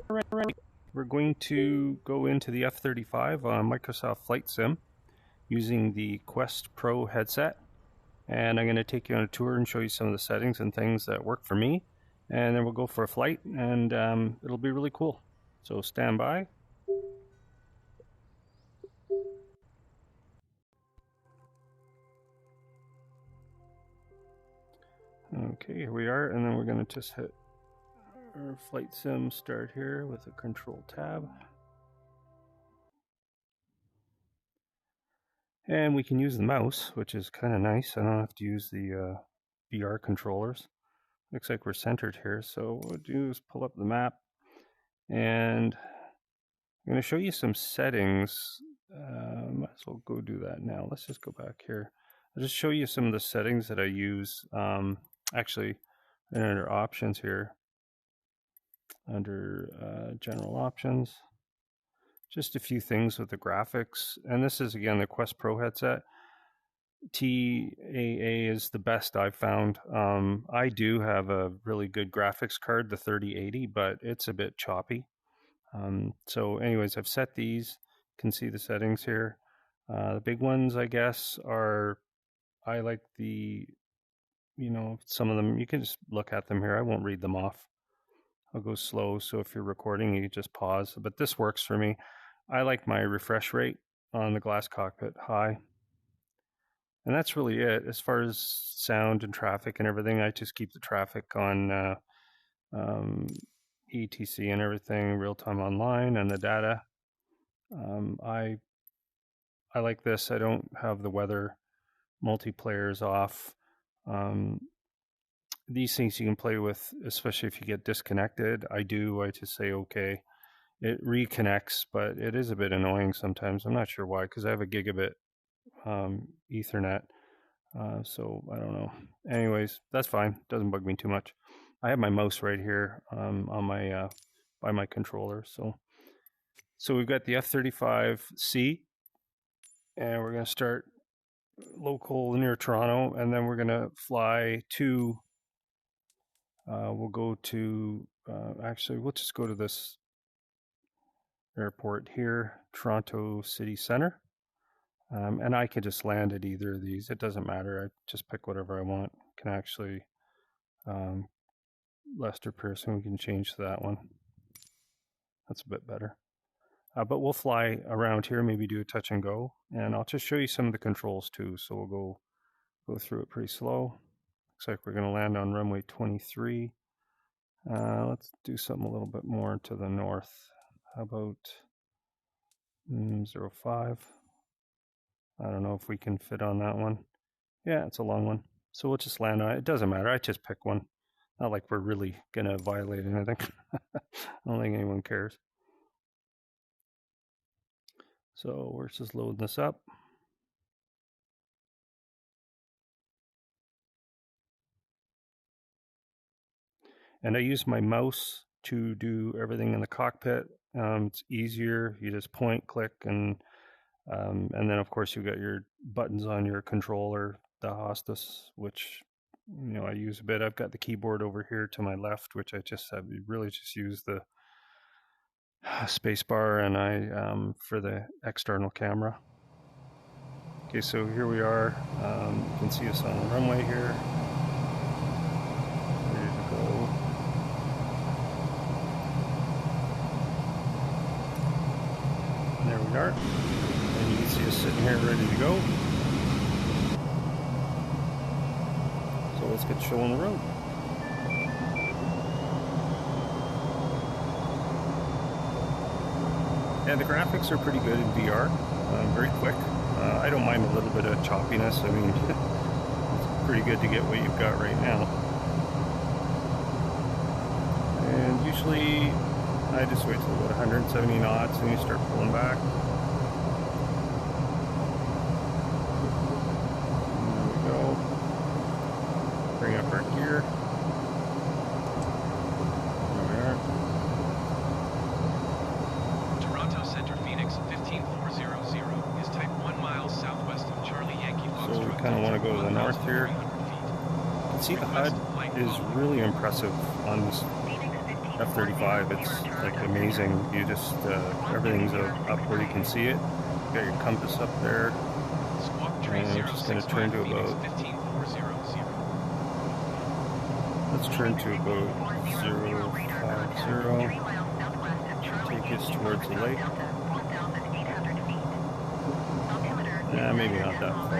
We're going to go into the F35 on Microsoft Flight Sim using the Quest Pro headset, and I'm going to take you on a tour and show you some of the settings and things that work for me, and then we'll go for a flight, and it'll be really cool. So stand by. Okay, here we are, and then we're going to just hit our Flight Sim start here with a Control Tab. And we can use the mouse, which is kind of nice. I don't have to use the VR controllers. Looks like we're centered here, so what we'll do is pull up the map, and I'm going to show you some settings. Might as well go do that now. Let's just go back here. I'll just show you some of the settings that I use. Actually, under options here, under general options, just a few things with the graphics. And this is again the Quest Pro headset. TAA is the best I've found. I do have a really good graphics card, the 3080, but it's a bit choppy. So anyways, I've set these. You can see the settings here. The big ones, I guess, are, I like the, some of them, you can just look at them here. I won't read them off. I'll go slow, so if you're recording, you just pause. But this works for me. I like my refresh rate on the glass cockpit high. And that's really it. As far as sound and traffic and everything, I just keep the traffic on ETC and everything, real-time online, and the data. I like this. I don't have the weather multiplayers off. These things you can play with, especially if you get disconnected. I just say okay. It reconnects, but it is a bit annoying sometimes. I'm not sure why, because I have a gigabit Ethernet, so I don't know. Anyways, that's fine. Doesn't bug me too much. I have my mouse right here on my by my controller. So we've got the F35C, and we're going to start local near Toronto, and then we're going to fly to. We'll go to. Actually, we'll just go to this airport here, Toronto City Center. And I can just land at either of these. It doesn't matter. I just pick whatever I want. Can actually, Lester Pearson, we can change to that one. That's a bit better. But we'll fly around here, maybe do a touch and go. And I'll just show you some of the controls too. So we'll go through it pretty slow. Looks like we're going to land on runway 23. Let's do something a little bit more to the north. How about 05? I don't know if we can fit on that one. Yeah, it's a long one. So we'll just land on it. It doesn't matter. I just pick one. Not like we're really going to violate anything. I don't think anyone cares. So we're just loading this up. And I use my mouse to do everything in the cockpit. It's easier. You just point, click, and then of course you've got your buttons on your controller, the hostess, which I use a bit. I've got the keyboard over here to my left, which I just have really just use the space bar, and I for the external camera. Okay, so here we are. You can see us on the runway here. Ready to go. And there we are. And you can see us sitting here ready to go. So let's get the show on the road. And the graphics are pretty good in VR, very quick. I don't mind a little bit of choppiness. I mean, it's pretty good to get what you've got right now. And usually I just wait till about 170 knots and you start pulling back. Bring up our gear. There we are. Toronto Center Phoenix 15400 is type 1 miles southwest of Charlie Yankee Foxtrot. So we kind of want to go to the north here. You can see the HUD is really impressive on this F35, it's like amazing. You just, everything's up where you can see it. You got your compass up there. And I'm just going to turn to about, let's turn to about 050. Take us towards the lake. Maybe not that far.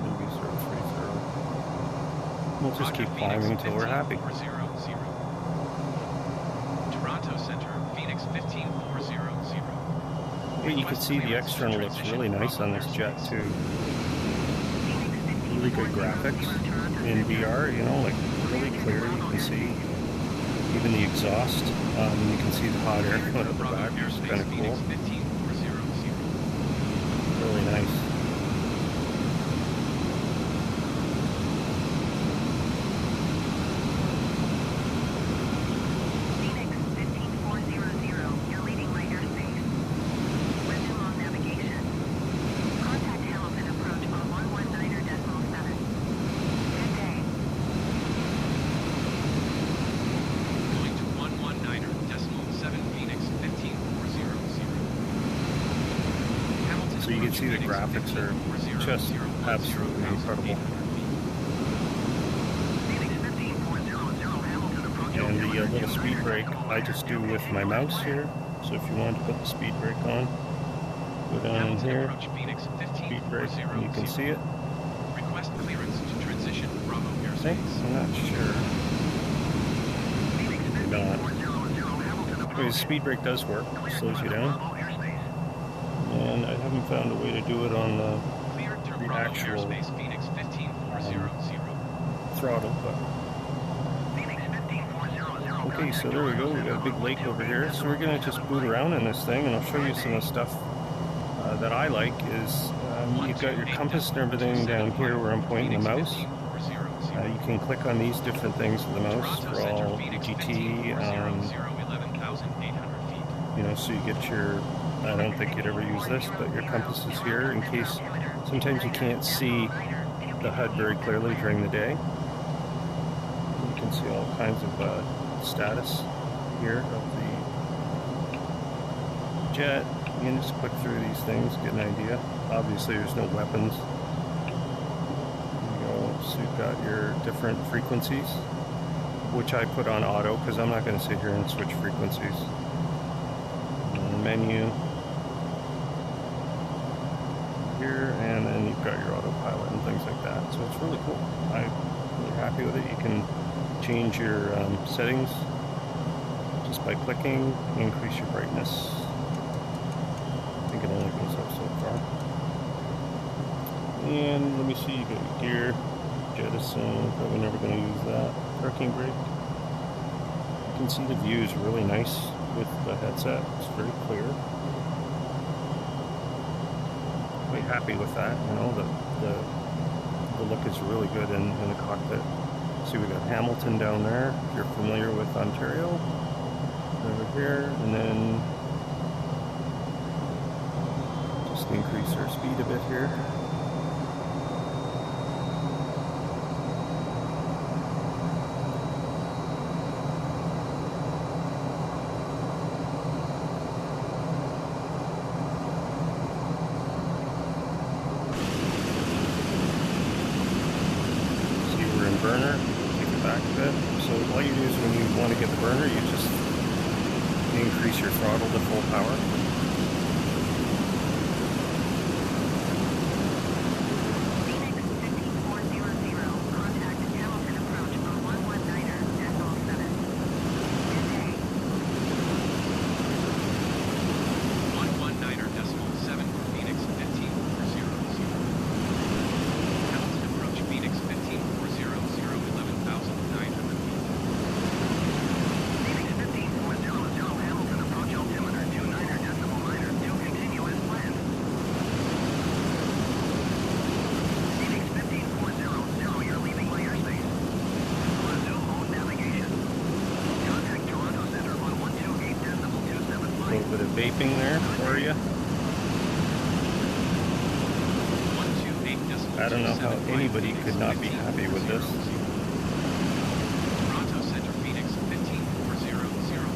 Maybe 030. We'll just keep climbing until we're happy. Toronto Center, Phoenix 15400. Yeah, you can see the external looks really nice on this jet too. Really good graphics in VR, you know, like really clear. You can see even the exhaust. You can see the hot air coming out the back, which is kind of cool. Really nice. So you can see the graphics are just absolutely incredible. And the little speed brake I just do with my mouse here. So if you want to put the speed brake on, go down in here, speed brake, and you can see it. Request clearance to transition Bravo airspace. I'm not sure. Maybe not. Anyway, the speed brake does work, it slows you down. And I haven't found a way to do it on the actual throttle, but okay, so there we go. We got a big lake over here, so we're gonna just boot around in this thing, and I'll show you some of the stuff that I like. Is you've got your compass and everything down here where I'm pointing the mouse. You can click on these different things with the mouse for all GT. You know, so you get your. I don't think you'd ever use this, but your compass is here in case sometimes you can't see the HUD very clearly during the day. You can see all kinds of status here of the jet. You can just click through these things, get an idea. Obviously there's no weapons. There you go. So you've got your different frequencies, which I put on auto because I'm not going to sit here and switch frequencies. Menu here, and then you've got your autopilot and things like that. So it's really cool. I'm really happy with it. You can change your settings just by clicking, increase your brightness. I think it only goes up so far. And let me see, you got your gear, jettison, probably never going to use that. Parking brake. You can see the view is really nice with the headset. It's very clear. Quite happy with that. You know, the look is really good in the cockpit. See, we got Hamilton down there, if you're familiar with Ontario. Over here, and then just increase our speed a bit here. Burner, take it back a bit. So all you do is when you want to get the burner, you just increase your throttle to full power. A little bit of vaping there for you. I don't know how anybody could not be happy with this. Toronto Center, Phoenix 15400.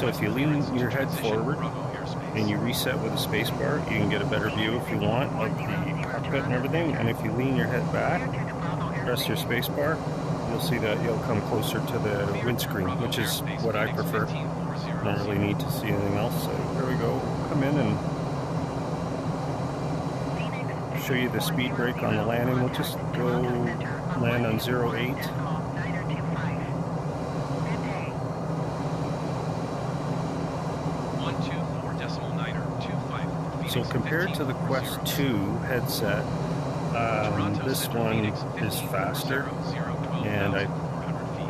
So if you lean your head forward and you reset with a space bar, you can get a better view if you want of the cockpit and everything. And if you lean your head back, press your space bar, you'll see that you'll come closer to the windscreen, which is what I prefer. I don't really need to see anything else. So there we go. We'll come in and show you the speed brake on the landing. We'll just go land on 08. So compared to the Quest 2 headset, this one is faster, and I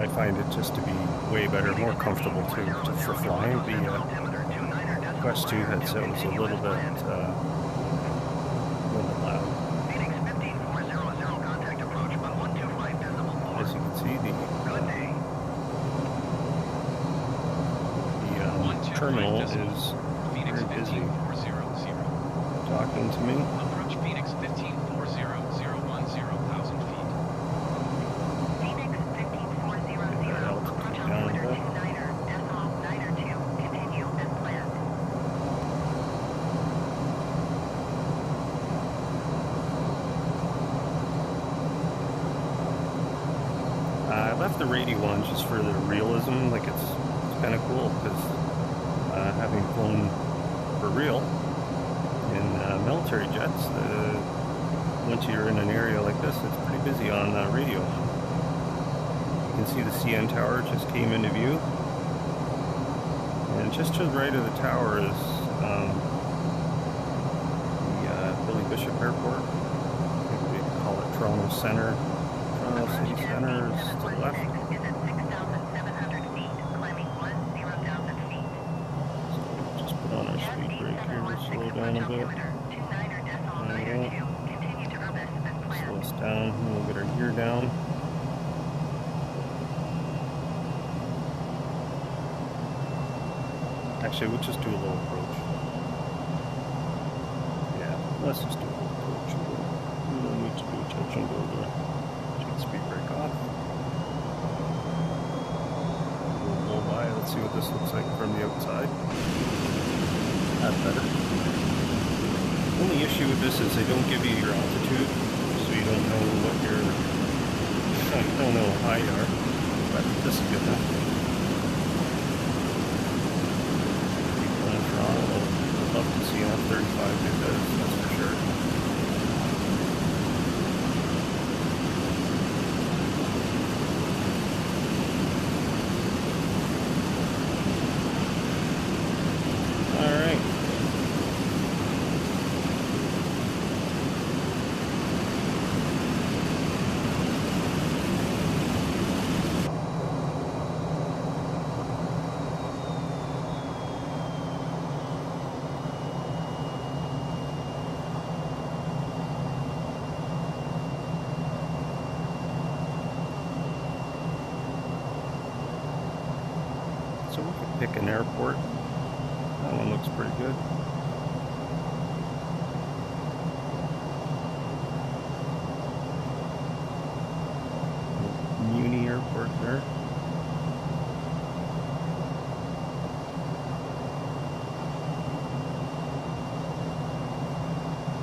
find it just to be way better, more comfortable for flying. The Quest 2 headset was a little bit loud. As you can see, the terminal is very busy talking to me. Approach Phoenix 1540,010,000 feet. Phoenix 1540,000. Approach altimeter 29er.9er2. Continue as planned. I left the radio on just for the realism. Like it's kind of cool because having flown for real in military jets, once you're in an area like this, it's pretty busy on radio. You can see the CN tower just came into view, and just to the right of the tower is the Billy Bishop Airport. I think they call it Toronto Centre. Toronto City Centre is to the left. On our speed brake here, we'll slow down a bit. Slow us down, and we'll get our gear down. Actually, we'll just do a little approach. Yeah, let's just do a little approach. We don't need to do a touch and go there. Take the speed brake off. We'll roll by, let's see what this looks like from the outside. That's better. The only issue with this is they don't give you your altitude, so you don't know what you don't know how high you are, but this is good enough. People in Toronto would love to see an F35 do this, that's for sure. So we could pick an airport. That one looks pretty good. Muni Airport there.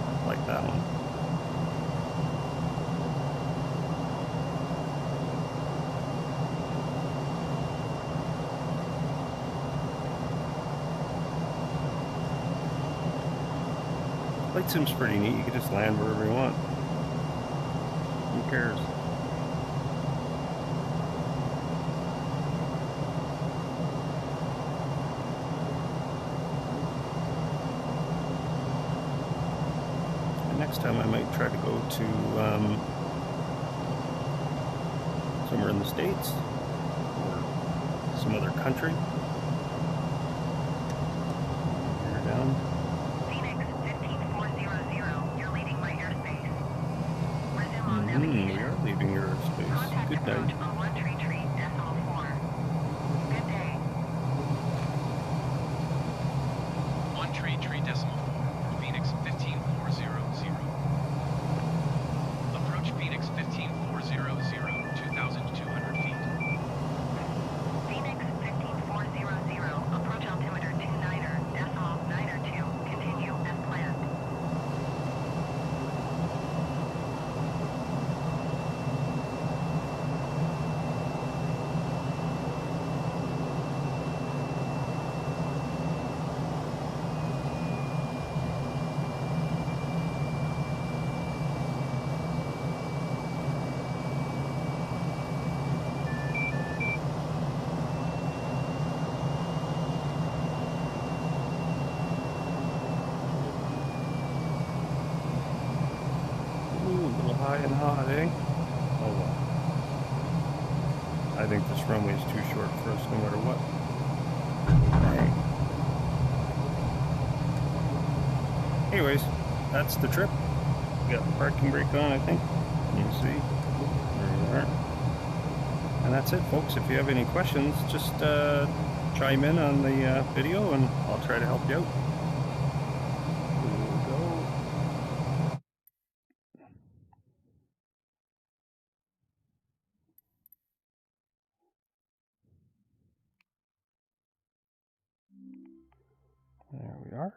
I like that one. Flight sim's pretty neat. You can just land wherever you want. Who cares? And next time I might try to go to somewhere in the States or some other country. Gear down. We are leaving your airspace. Good night. Phoenix 133.4, approach Phoenix 1540, 2,200 feet. Phoenix 15400, approach high and hot, eh? Oh well. I think this runway is too short for us no matter what. Hey. Anyways, that's the trip. We got the parking brake on, I think. You can see. There we are. And that's it, folks. If you have any questions, just chime in on the video and I'll try to help you out. Here we go. There we are.